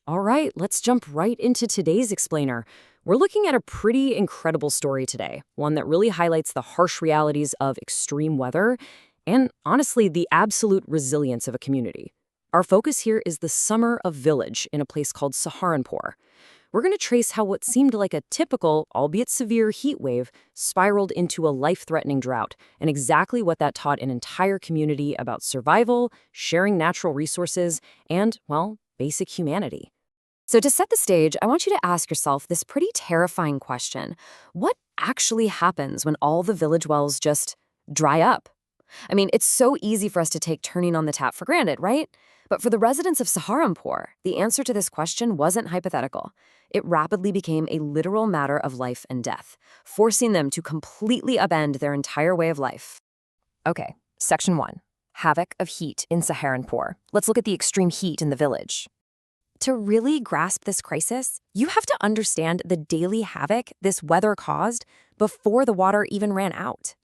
All right, let's jump right into today's explainer. We're looking at a pretty incredible story today, one that really highlights the harsh realities of extreme weather and, honestly, the absolute resilience of a community. Our focus here is the summer of Village in a place called Saharanpur. We're going to trace how what seemed like a typical, albeit severe, heat wave spiraled into a life-threatening drought, and exactly what that taught an entire community about survival, sharing natural resources, and, well, basic humanity. So, to set the stage, I want you to ask yourself this pretty terrifying question. What actually happens when all the village wells just dry up? I mean, it's so easy for us to take turning on the tap for granted, right? But for the residents of Saharanpur, the answer to this question wasn't hypothetical. It rapidly became a literal matter of life and death, forcing them to completely upend their entire way of life. Okay, Section 1. Havoc of heat in Saharanpur. Let's look at the extreme heat in the village. To really grasp this crisis, you have to understand the daily havoc this weather caused before the water even ran out.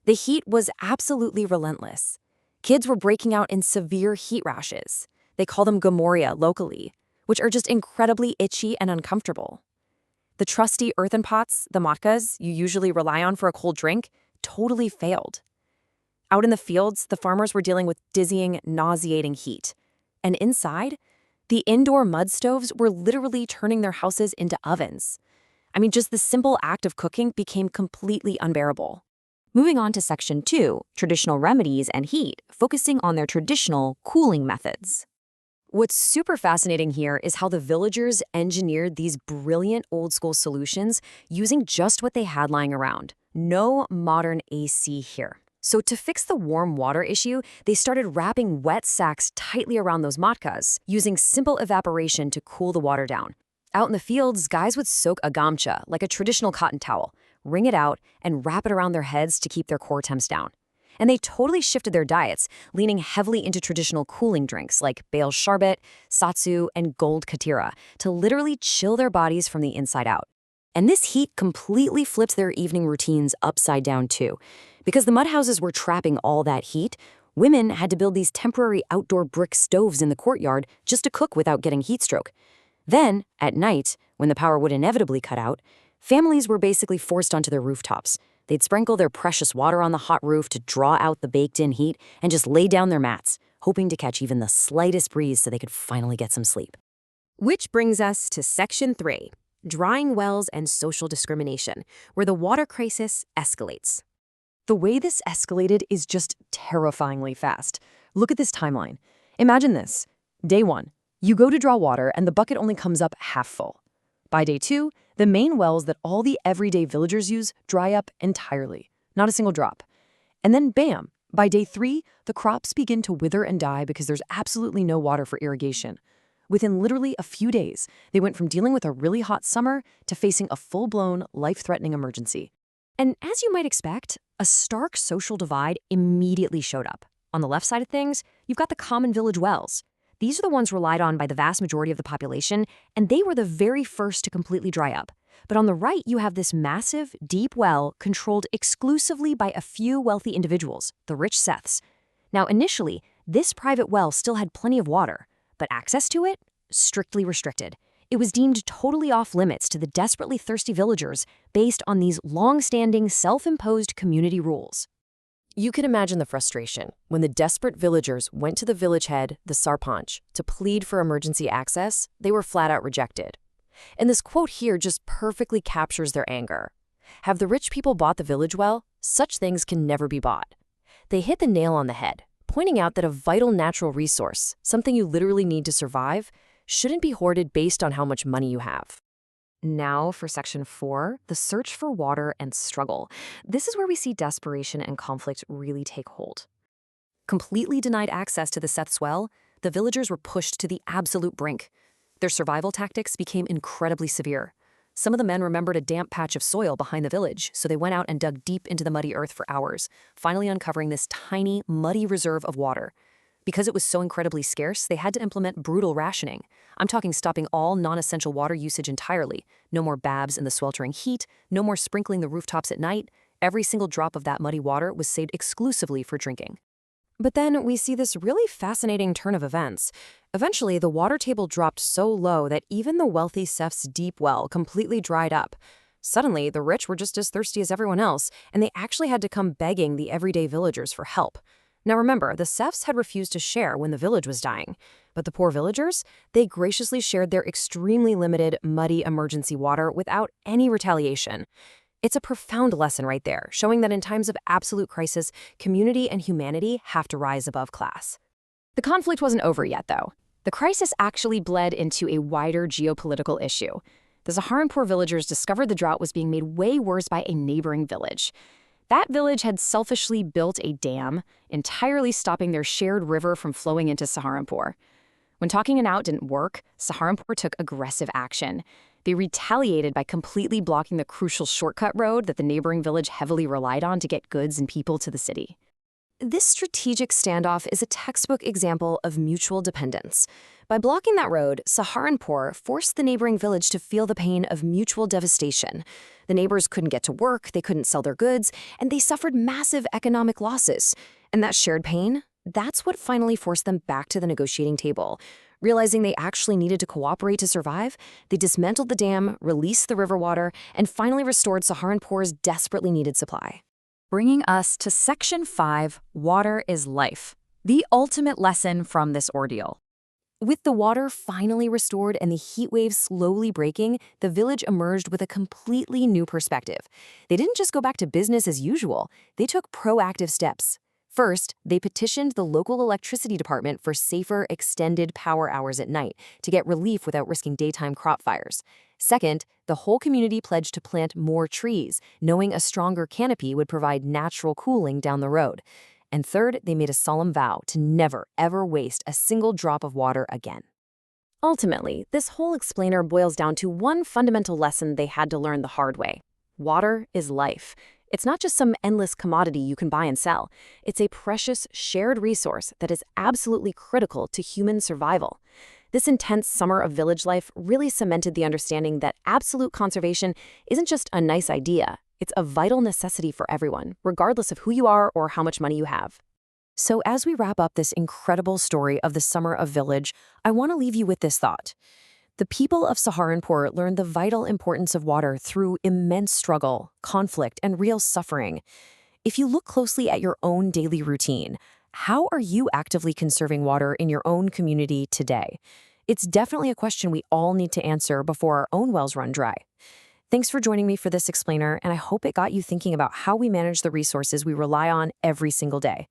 The heat was absolutely relentless. Kids were breaking out in severe heat rashes. They call them gomoria locally, which are just incredibly itchy and uncomfortable. The trusty earthen pots, the matkas you usually rely on for a cold drink, totally failed. Out in the fields, the farmers were dealing with dizzying, nauseating heat. And inside, the indoor mud stoves were literally turning their houses into ovens. I mean, just the simple act of cooking became completely unbearable. Moving on to Section 2, Traditional Remedies and Heat, focusing on their traditional cooling methods. What's super fascinating here is how the villagers engineered these brilliant old-school solutions using just what they had lying around. No modern AC here. So to fix the warm water issue, they started wrapping wet sacks tightly around those matkas, using simple evaporation to cool the water down. Out in the fields, guys would soak a gamcha, like a traditional cotton towel, wring it out, and wrap it around their heads to keep their core temps down. And they totally shifted their diets, leaning heavily into traditional cooling drinks like bale sharbet, satsu, and gold katira to literally chill their bodies from the inside out. And this heat completely flipped their evening routines upside down too. Because the mud houses were trapping all that heat, women had to build these temporary outdoor brick stoves in the courtyard just to cook without getting heat stroke. Then, at night, when the power would inevitably cut out, families were basically forced onto their rooftops. They'd sprinkle their precious water on the hot roof to draw out the baked-in heat and just lay down their mats, hoping to catch even the slightest breeze so they could finally get some sleep. Which brings us to Section 3, Drying Wells and Social Discrimination, where the water crisis escalates. The way this escalated is just terrifyingly fast. Look at this timeline. Imagine this. Day 1, you go to draw water and the bucket only comes up half full. By day 2, the main wells that all the everyday villagers use dry up entirely, not a single drop. And then bam, by day 3, the crops begin to wither and die because there's absolutely no water for irrigation. Within literally a few days, they went from dealing with a really hot summer to facing a full-blown, life-threatening emergency. And as you might expect, a stark social divide immediately showed up. On the left side of things, you've got the common village wells. These are the ones relied on by the vast majority of the population, and they were the very first to completely dry up. But on the right, you have this massive, deep well controlled exclusively by a few wealthy individuals, the rich Seths. Now, initially, this private well still had plenty of water, but access to it? Strictly restricted. It was deemed totally off-limits to the desperately thirsty villagers based on these long-standing, self-imposed community rules. You can imagine the frustration when the desperate villagers went to the village head, the Sarpanch, to plead for emergency access. They were flat out rejected. And this quote here just perfectly captures their anger. Have the rich people bought the village well? Such things can never be bought. They hit the nail on the head, pointing out that a vital natural resource, something you literally need to survive, shouldn't be hoarded based on how much money you have. Now for Section 4, the search for water and struggle. This is where we see desperation and conflict really take hold. Completely denied access to the Seth's well, the villagers were pushed to the absolute brink. Their survival tactics became incredibly severe. Some of the men remembered a damp patch of soil behind the village, so they went out and dug deep into the muddy earth for hours, finally uncovering this tiny, muddy reserve of water. Because it was so incredibly scarce, they had to implement brutal rationing. I'm talking stopping all non-essential water usage entirely. No more babs in the sweltering heat, no more sprinkling the rooftops at night. Every single drop of that muddy water was saved exclusively for drinking. But then we see this really fascinating turn of events. Eventually, the water table dropped so low that even the wealthy Seth's deep well completely dried up. Suddenly, the rich were just as thirsty as everyone else, and they actually had to come begging the everyday villagers for help. Now remember, the Seths had refused to share when the village was dying. But the poor villagers, they graciously shared their extremely limited, muddy emergency water without any retaliation. It's a profound lesson right there, showing that in times of absolute crisis, community and humanity have to rise above class. The conflict wasn't over yet, though. The crisis actually bled into a wider geopolitical issue. The Saharanpur villagers discovered the drought was being made way worse by a neighboring village. That village had selfishly built a dam, entirely stopping their shared river from flowing into Saharanpur. When talking it out didn't work, Saharanpur took aggressive action. They retaliated by completely blocking the crucial shortcut road that the neighboring village heavily relied on to get goods and people to the city. This strategic standoff is a textbook example of mutual dependence. By blocking that road, Saharanpur forced the neighboring village to feel the pain of mutual devastation. The neighbors couldn't get to work, they couldn't sell their goods, and they suffered massive economic losses. And that shared pain, that's what finally forced them back to the negotiating table. Realizing they actually needed to cooperate to survive, they dismantled the dam, released the river water, and finally restored Saharanpur's desperately needed supply. Bringing us to Section 5, Water is Life, the ultimate lesson from this ordeal. With the water finally restored and the heat waves slowly breaking, the village emerged with a completely new perspective. They didn't just go back to business as usual, they took proactive steps. First, they petitioned the local electricity department for safer, extended power hours at night to get relief without risking daytime crop fires. Second, the whole community pledged to plant more trees, knowing a stronger canopy would provide natural cooling down the road. And third, they made a solemn vow to never, ever waste a single drop of water again. Ultimately, this whole explainer boils down to one fundamental lesson they had to learn the hard way. Water is life. It's not just some endless commodity you can buy and sell. It's a precious, shared resource that is absolutely critical to human survival. This intense summer of village life really cemented the understanding that absolute conservation isn't just a nice idea. It's a vital necessity for everyone, regardless of who you are or how much money you have. So as we wrap up this incredible story of the summer of village, I want to leave you with this thought. The people of Saharanpur learned the vital importance of water through immense struggle, conflict, and real suffering. If you look closely at your own daily routine, how are you actively conserving water in your own community today? It's definitely a question we all need to answer before our own wells run dry. Thanks for joining me for this explainer, and I hope it got you thinking about how we manage the resources we rely on every single day.